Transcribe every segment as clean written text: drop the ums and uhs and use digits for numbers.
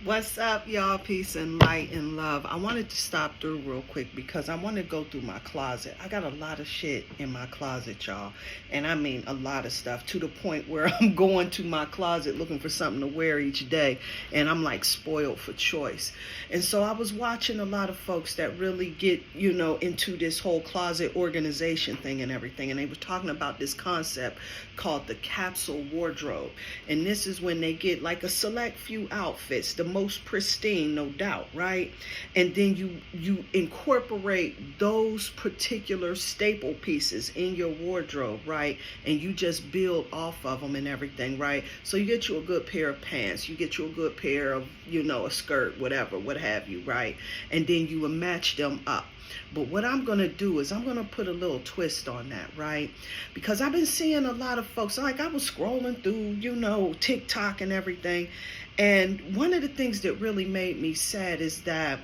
What's up, y'all? Peace and light and love. I wanted to stop through real quick because I want to go through my closet. I got a lot of shit in my closet, y'all. And I mean a lot of stuff to the point where I'm going to my closet looking for something to wear each day. And I'm like spoiled for choice. And so I was watching a lot of folks that really get, into this whole closet organization thing and everything. And they were talking about this concept called the capsule wardrobe. And this is when they get like a select few outfits, the most pristine, no doubt, right? And then you incorporate those particular staple pieces in your wardrobe, right? And you just build off of them and everything, right? So you get you a good pair of pants, you get you a good pair of, a skirt, whatever, what have you, right? And then you will match them up. But what I'm going to do is I'm going to put a little twist on that, right? Because I've been seeing a lot of folks, like I was scrolling through, TikTok and everything. And one of the things that really made me sad is that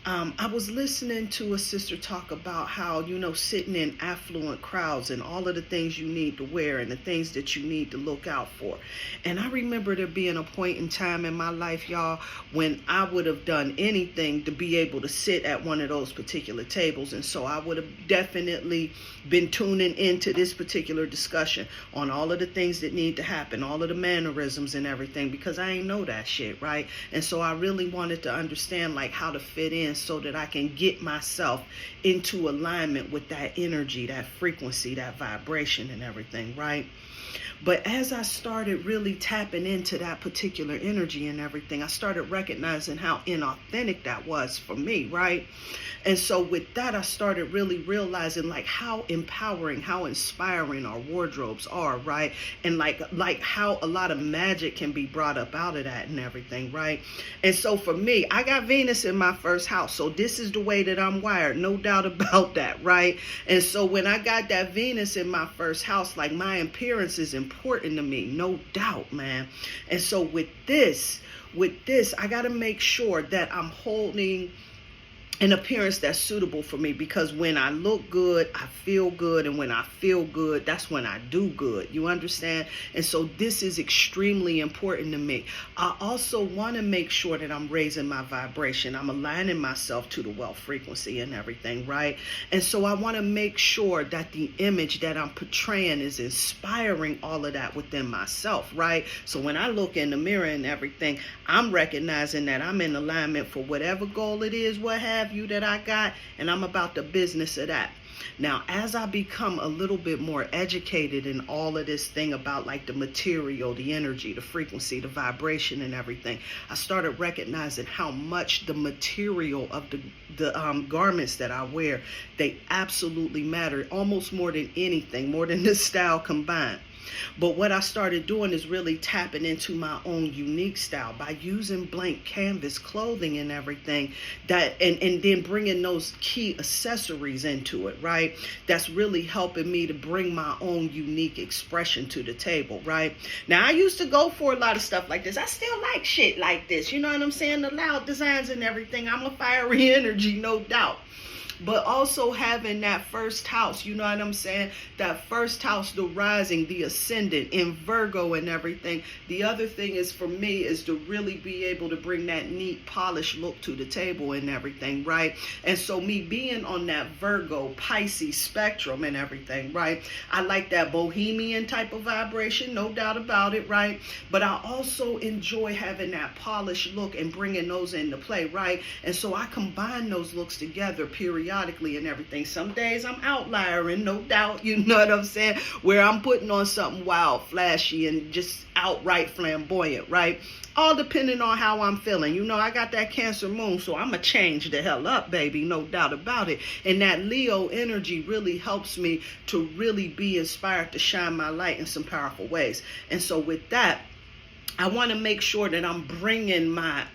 I was listening to a sister talk about how, sitting in affluent crowds and all of the things you need to wear and the things that you need to look out for. And I remember there being a point in time in my life, y'all, when I would have done anything to be able to sit at one of those particular tables. And so I would have definitely been tuning into this particular discussion on all of the things that need to happen, all of the mannerisms and everything, because I ain't know that shit, right? And so I really wanted to understand like how to fit in so that I can get myself into alignment with that energy, that frequency, that vibration and everything, right? But as I started really tapping into that particular energy and everything, I started recognizing how inauthentic that was for me, right? And so with that, I started really realizing like how empowering, how inspiring our wardrobes are, right? And like how a lot of magic can be brought up out of that and everything, right? And so for me, I got Venus in my first house. So this is the way that I'm wired, no doubt about that, right? And so when I got that Venus in my first house, like my appearance is important to me, no doubt, man. And so with this, I got to make sure that I'm holding an appearance that's suitable for me, because when I look good, I feel good, and when I feel good, that's when I do good. You understand? And so this is extremely important to me. I also want to make sure that I'm raising my vibration. I'm aligning myself to the wealth frequency and everything, right? And so I want to make sure that the image that I'm portraying is inspiring all of that within myself, right? So when I look in the mirror and everything, I'm recognizing that I'm in alignment for whatever goal it is, what have you, that I got, and I'm about the business of that. Now, as I become a little bit more educated in all of this thing about like the material, the energy, the frequency, the vibration and everything, I started recognizing how much the material of the garments that I wear, they absolutely matter, almost more than anything, more than the style combined. But what I started doing is really tapping into my own unique style by using blank canvas clothing and everything, that and then bringing those key accessories into it, right? That's really helping me to bring my own unique expression to the table, right? Now, I used to go for a lot of stuff like this. I still like shit like this, you know what I'm saying? The loud designs and everything. I'm a fiery energy, no doubt. But also having that first house, you know what I'm saying? That first house, the rising, the ascendant in Virgo and everything. The other thing is for me is to really be able to bring that neat, polished look to the table and everything, right? And so me being on that Virgo, Pisces spectrum and everything, right? I like that bohemian type of vibration, no doubt about it, right? But I also enjoy having that polished look and bringing those into play, right? And so I combine those looks together periodically and everything. Some days I'm outliering, no doubt, you know what I'm saying, where I'm putting on something wild, flashy, and just outright flamboyant, right? All depending on how I'm feeling. You know, I got that Cancer moon, so I'm going to change the hell up, baby, no doubt about it. And that Leo energy really helps me to really be inspired to shine my light in some powerful ways. And so with that, I want to make sure that I'm bringing my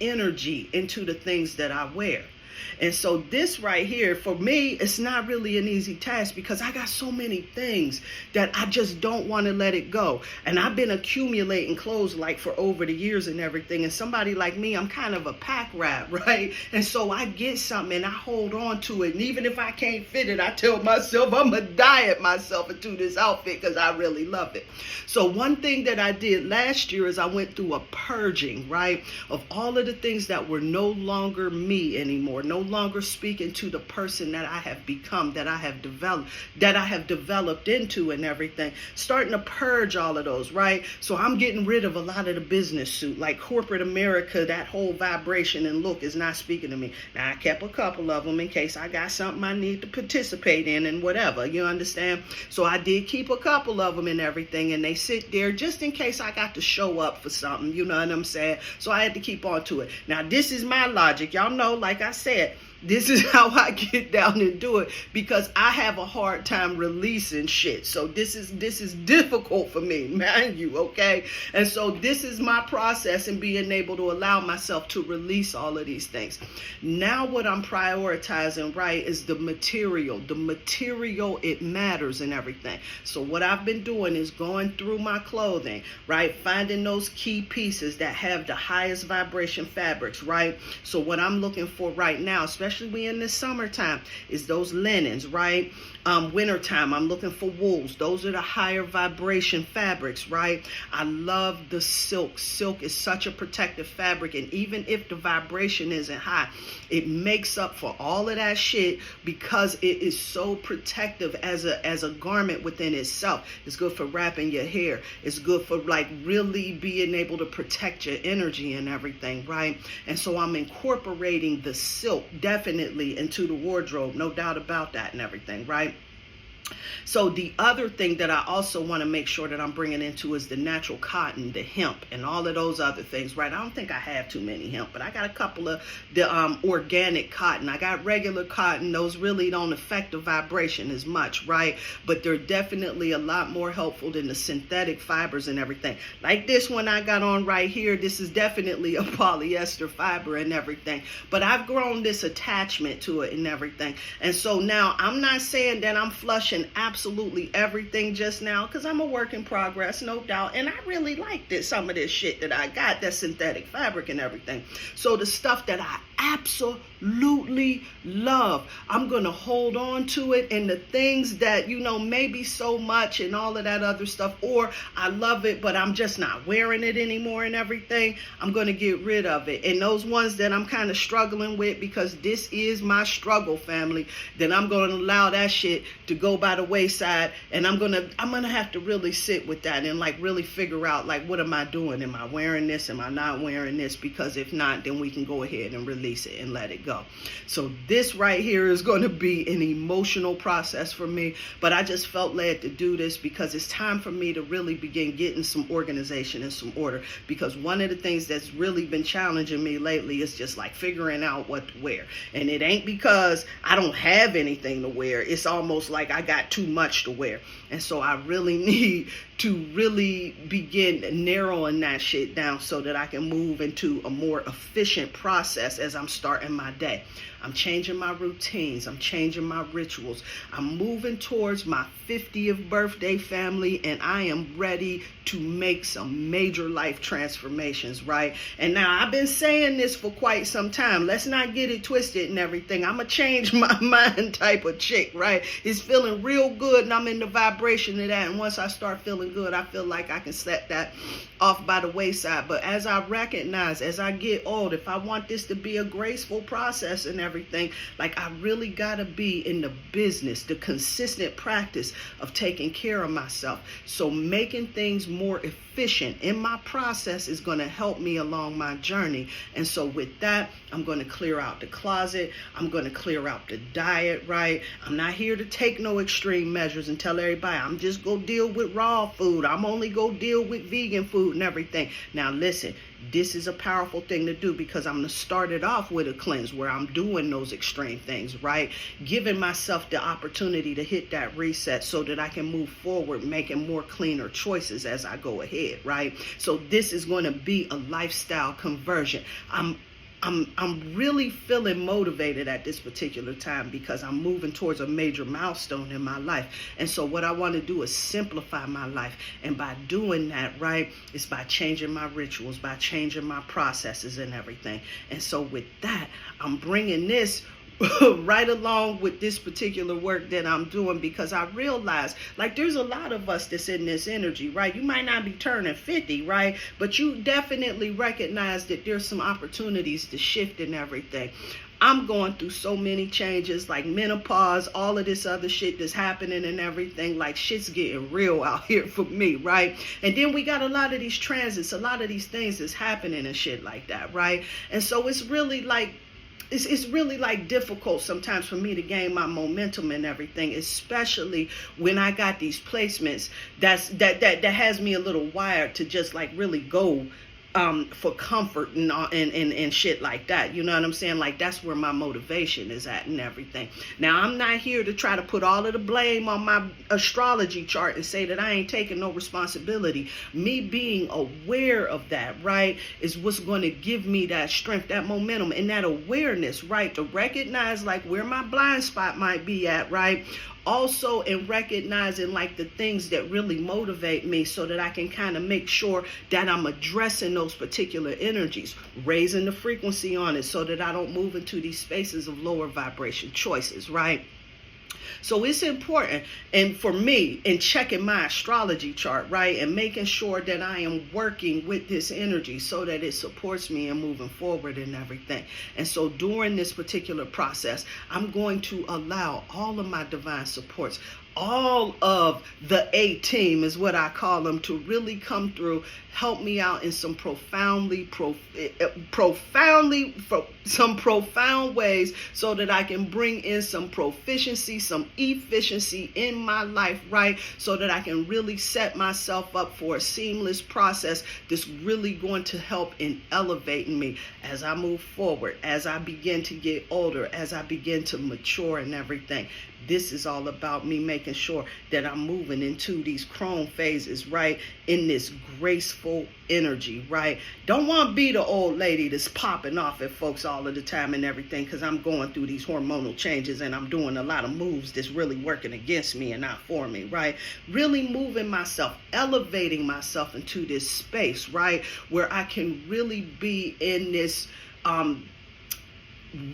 energy into the things that I wear. And so this right here, for me, it's not really an easy task because I got so many things that I just don't want to let it go. And I've been accumulating clothes like for over the years and everything. And somebody like me, I'm kind of a pack rat, right? And so I get something and I hold on to it. And even if I can't fit it, I tell myself I'm going to diet myself into this outfit because I really love it. So one thing that I did last year is I went through a purging, right, of all of the things that were no longer me anymore, no longer speaking to the person that I have become, that I have developed into and everything, starting to purge all of those, right? So I'm getting rid of a lot of the business suit, like corporate America, that whole vibration and look is not speaking to me. Now I kept a couple of them in case I got something I need to participate in and whatever, you understand? So I did keep a couple of them and everything, and they sit there just in case I got to show up for something, you know what I'm saying? So I had to keep on to it. Now this is my logic. Y'all know, like I said, this is how I get down and do it because I have a hard time releasing shit. So this is difficult for me, mind you, okay? And so this is my process in being able to allow myself to release all of these things. Now what I'm prioritizing, right, is the material. The material, it matters and everything. So what I've been doing is going through my clothing, right, finding those key pieces that have the highest vibration fabrics, right? So what I'm looking for right now, especially we in the summertime, is those linens, right? Wintertime, I'm looking for wools. Those are the higher vibration fabrics, right? I love the silk. Silk is such a protective fabric, and even if the vibration isn't high, it makes up for all of that shit because it is so protective as a garment within itself. It's good for wrapping your hair. It's good for like really being able to protect your energy and everything, right? And so I'm incorporating the silk definitely into the wardrobe, no doubt about that and everything, right? So the other thing that I also want to make sure that I'm bringing into is the natural cotton, the hemp, and all of those other things, right? I don't think I have too many hemp, but I got a couple of the organic cotton. I got regular cotton. Those really don't affect the vibration as much, right? But they're definitely a lot more helpful than the synthetic fibers and everything. Like this one I got on right here, this is definitely a polyester fiber and everything. But I've grown this attachment to it and everything. And so now I'm not saying that I'm flushing absolutely everything just now because I'm a work in progress, no doubt, and I really like some of this shit that I got, that synthetic fabric and everything. So the stuff that I absolutely love, I'm gonna hold on to it, and the things that, you know, maybe so much and all of that other stuff, or I love it but I'm just not wearing it anymore and everything, I'm gonna get rid of it. And those ones that I'm kind of struggling with, because this is my struggle, family, then I'm gonna allow that shit to go by the wayside, and I'm gonna have to really sit with that and like really figure out, like, what am I doing? Am I wearing this? Am I not wearing this? Because if not, then we can go ahead and release it and let it go. So this right here is going to be an emotional process for me, but I just felt led to do this because it's time for me to really begin getting some organization and some order, because one of the things that's really been challenging me lately is just like figuring out what to wear. And it ain't because I don't have anything to wear. It's almost like I got too much to wear. And so I really need to really begin narrowing that shit down so that I can move into a more efficient process as I'm starting my day. I'm changing my routines. I'm changing my rituals. I'm moving towards my 50th birthday, family, and I am ready to make some major life transformations, right? And now I've been saying this for quite some time. Let's not get it twisted and everything. I'm a change my mind type of chick, right? It's feeling real good and I'm in the vibration of that. And once I start feeling good, I feel like I can set that off by the wayside. But as I recognize, as I get old, if I want this to be a graceful process and everything, like, I really gotta be in the business, the consistent practice of taking care of myself. So making things more efficient in my process is going to help me along my journey. And so with that, I'm going to clear out the closet. I'm going to clear out the diet, right? I'm not here to take no extreme measures and tell everybody I'm just go deal with raw food. I'm only go deal with vegan food and everything. Now listen, this is a powerful thing to do because I'm going to start it off with a cleanse where I'm doing those extreme things, right? Giving myself the opportunity to hit that reset so that I can move forward, making more cleaner choices as I go ahead, right? So this is going to be a lifestyle conversion. I'm I'm really feeling motivated at this particular time because I'm moving towards a major milestone in my life. And so what I want to do is simplify my life. And by doing that, right, is by changing my rituals, by changing my processes and everything. And so with that, I'm bringing this right along with this particular work that I'm doing, because I realize, like, there's a lot of us that's in this energy, right? You might not be turning 50, right? But you definitely recognize that there's some opportunities to shift and everything. I'm going through so many changes, like menopause, all of this other shit that's happening and everything. Like, shit's getting real out here for me, right? And then we got a lot of these transits, a lot of these things that's happening and shit like that, right? And so it's really like, it's really like difficult sometimes for me to gain my momentum and everything, especially when I got these placements that has me a little wired to just like really go for comfort and shit like that. You know what I'm saying? Like, that's where my motivation is at and everything. Now, I'm not here to try to put all of the blame on my astrology chart and say that I ain't taking no responsibility. Me being aware of that, right, is what's going to give me that strength, that momentum, and that awareness, right, to recognize like where my blind spot might be at, right? Also in recognizing like the things that really motivate me, so that I can kind of make sure that I'm addressing those particular energies, raising the frequency on it so that I don't move into these spaces of lower vibration choices, right? So it's important, and for me, in checking my astrology chart, right, and making sure that I am working with this energy so that it supports me in moving forward and everything. And so during this particular process, I'm going to allow all of my divine supports, all of the A team is what I call them, to really come through, help me out in some profound ways, so that I can bring in some proficiency, some efficiency in my life, right? So that I can really set myself up for a seamless process that's really going to help in elevating me as I move forward, as I begin to get older, as I begin to mature and everything. This is all about me making sure that I'm moving into these chrome phases, right, in this graceful energy, right? Don't want to be the old lady that's popping off at folks all of the time and everything, because I'm going through these hormonal changes and I'm doing a lot of moves that's really working against me and not for me, right? Really moving myself, elevating myself into this space, right, where I can really be in this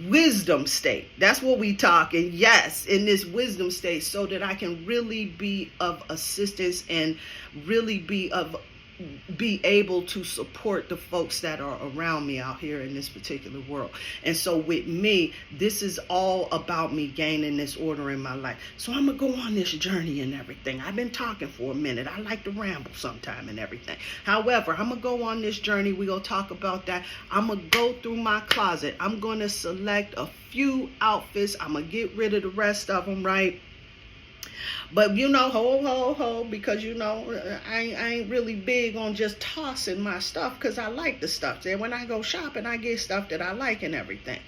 wisdom state. That's what we talking. Yes, in this wisdom state, so that I can really be of assistance and really be able to support the folks that are around me out here in this particular world. And so with me, this is all about me gaining this order in my life. So I'm gonna go on this journey and everything. I've been talking for a minute. I like to ramble sometime and everything. However, I'm gonna go on this journey. We're gonna talk about that. I'm gonna go through my closet. I'm gonna select a few outfits. I'm gonna get rid of the rest of them, right? But you know, because you know, I ain't really big on just tossing my stuff, because I like the stuff. And when I go shopping, I get stuff that I like and everything.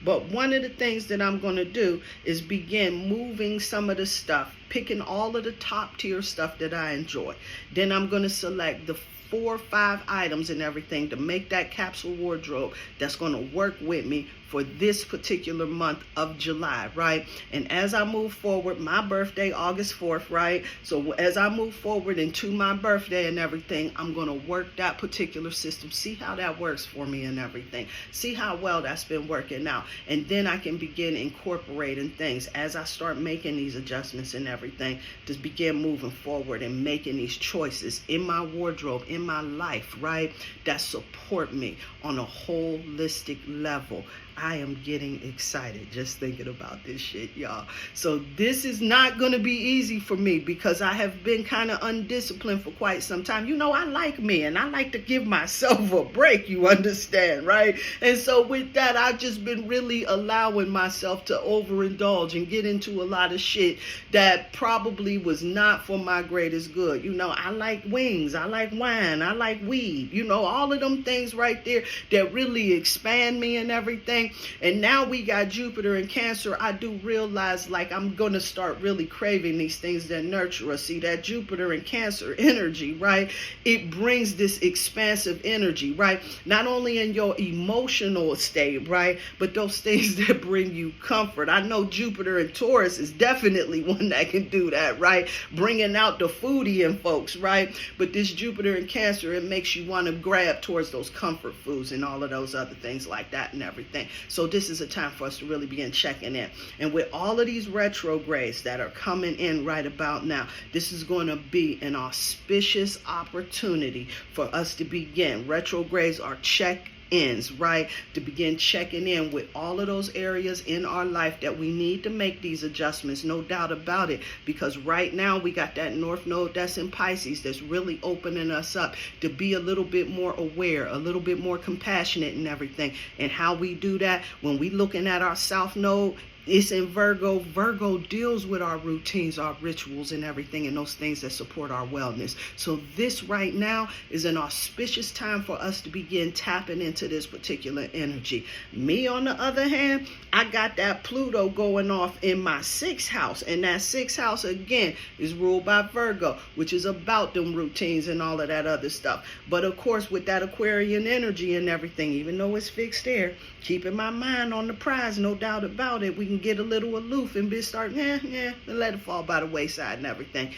But one of the things that I'm going to do is begin moving some of the stuff, picking all of the top tier stuff that I enjoy. Then I'm going to select the 4 or 5 items and everything to make that capsule wardrobe that's going to work with me for this particular month of July, right? And as I move forward, my birthday, August 4th, right? So as I move forward into my birthday and everything, I'm going to work that particular system, see how that works for me and everything, see how well that's been working out. And then I can begin incorporating things as I start making these adjustments and everything, to begin moving forward and making these choices in my wardrobe, in my life, right, that support me on a holistic level. I am getting excited just thinking about this shit, y'all. So this is not going to be easy for me, because I have been kind of undisciplined for quite some time. You know, I like me and I like to give myself a break, you understand, right? And so with that, I've just been really allowing myself to overindulge and get into a lot of shit that probably was not for my greatest good. You know, I like wings, I like wine, marijuana. I like weed. You know, all of them things right there that really expand me and everything. And now we got Jupiter in Cancer. I do realize like I'm going to start really craving these things that nurture us. See, that Jupiter in Cancer energy, right? It brings this expansive energy, right? Not only in your emotional state, right? But those things that bring you comfort. I know Jupiter in Taurus is definitely one that can do that, right? Bringing out the foodie in folks, right? But this Jupiter in Cancer, it makes you want to grab towards those comfort foods and all of those other things like that and everything. So this is a time for us to really begin checking in. And with all of these retrogrades that are coming in right about now, this is going to be an auspicious opportunity for us to begin. Retrogrades are check-ins, right? To begin checking in with all of those areas in our life that we need to make these adjustments, no doubt about it. Because right now we got that North Node that's in Pisces that's really opening us up to be a little bit more aware, a little bit more compassionate and everything. And how we do that, when we looking at our South Node, it's in Virgo. Virgo deals with our routines, our rituals and everything, and those things that support our wellness. So this right now is an auspicious time for us to begin tapping into this particular energy. Me, on the other hand, I got that Pluto going off in my 6th house. And that 6th house, again, is ruled by Virgo, which is about them routines and all of that other stuff. But of course, with that Aquarian energy and everything, even though it's fixed there, keeping my mind on the prize, no doubt about it, we can get a little aloof and and let it fall by the wayside and everything.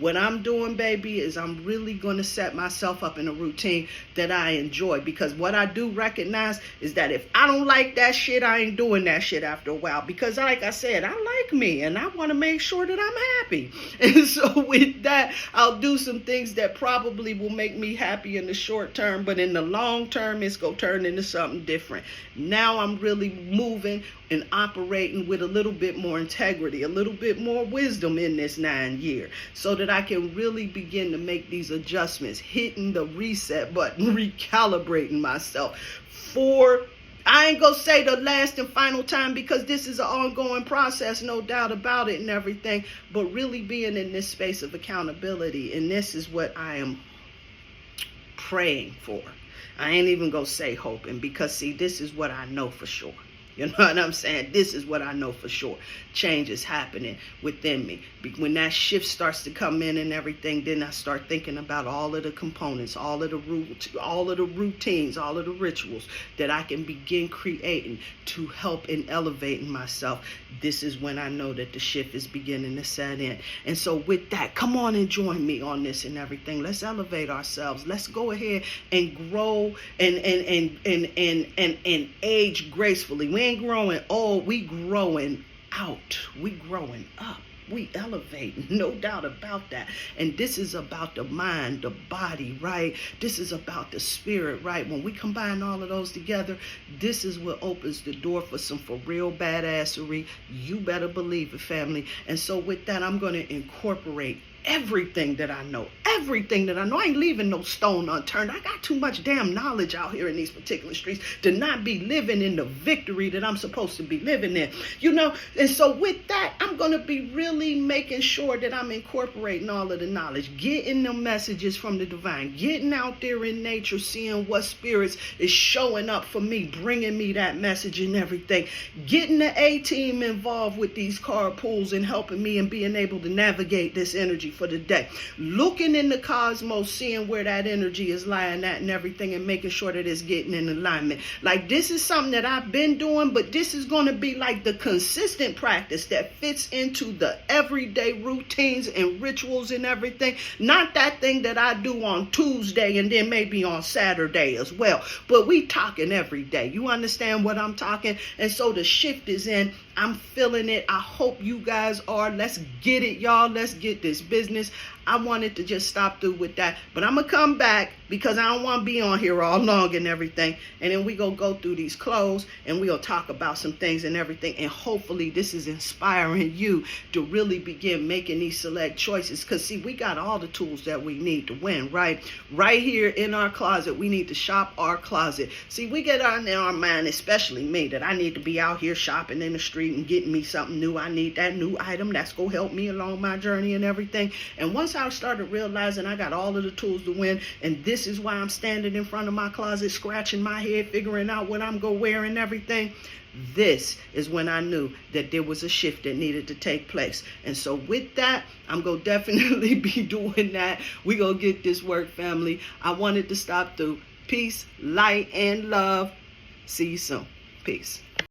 What I'm doing, baby, is I'm really going to set myself up in a routine that I enjoy. Because what I do recognize is that if I don't like that shit, I ain't doing that shit after a while. Because like I said, I like me and I want to make sure that I'm happy. And so with that, I'll do some things that probably will make me happy in the short term. But in the long term, it's going to turn into something different. Now I'm really moving and operating with a little bit more integrity, a little bit more wisdom in this 9 year, so that I can really begin to make these adjustments, hitting the reset button, recalibrating myself for, I ain't gonna say the last and final time, because this is an ongoing process, no doubt about it and everything, but really being in this space of accountability. And this is what I am praying for. I ain't even gonna say hoping, because see, this is what I know for sure. You know what I'm saying? This is what I know for sure. Change is happening within me. When that shift starts to come in and everything, then I start thinking about all of the components, all of the routines, all of the rituals that I can begin creating to help in elevating myself. This is when I know that the shift is beginning to set in. And so with that, come on and join me on this and everything. Let's elevate ourselves. Let's go ahead and grow and age gracefully. We ain't growing old, we growing out, we growing up, we elevate, no doubt about that. And this is about the mind, the body, right? This is about the spirit, right? When we combine all of those together, this is what opens the door for some for real badassery. You better believe it, family. And so with that, I'm going to incorporate everything that I know. Everything that I know. I ain't leaving no stone unturned. I got too much damn knowledge out here in these particular streets to not be living in the victory that I'm supposed to be living in. You know, and so with that, I'm going to be really making sure that I'm incorporating all of the knowledge, getting the messages from the divine, getting out there in nature, seeing what spirits is showing up for me, bringing me that message and everything, getting the A-team involved with these carpools and helping me and being able to navigate this energy for the day, looking in the cosmos, seeing where that energy is lying at and everything, and making sure that it's getting in alignment. Like, this is something that I've been doing, but this is going to be like the consistent practice that fits into the everyday routines and rituals and everything. Not that thing that I do on Tuesday and then maybe on Saturday as well, but we talking every day. You understand what I'm talking? And so the shift is in. I'm feeling it. I hope you guys are. Let's get it, y'all. Let's get this business. I wanted to just stop through with that, but I'm going to come back because I don't want to be on here all long and everything. And then we going to go through these clothes and we'll talk about some things and everything. And hopefully this is inspiring you to really begin making these select choices. Because see, we got all the tools that we need to win, right? Right here in our closet. We need to shop our closet. See, we get on in our mind, especially me, that I need to be out here shopping in the street and getting me something new. I need that new item that's going to help me along my journey and everything. And once once I started realizing I got all of the tools to win, and this is why I'm standing in front of my closet, scratching my head, figuring out what I'm going to wear and everything, this is when I knew that there was a shift that needed to take place. And so with that, I'm going to definitely be doing that. We going to get this work, family. I wanted to stop through. Peace, light, and love. See you soon. Peace.